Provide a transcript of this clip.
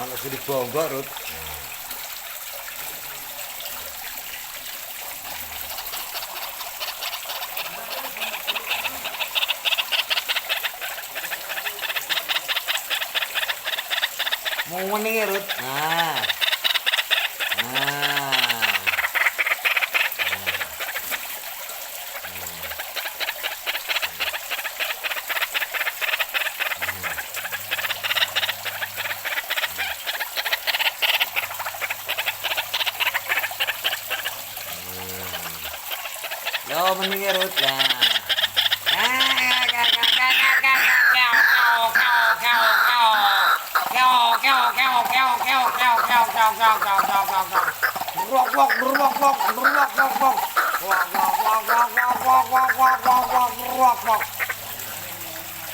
Ana sing digonggok, Rut. Mau meneh, Rut. Nah. Nah. Yo meneh, Rut. Nah. Rock,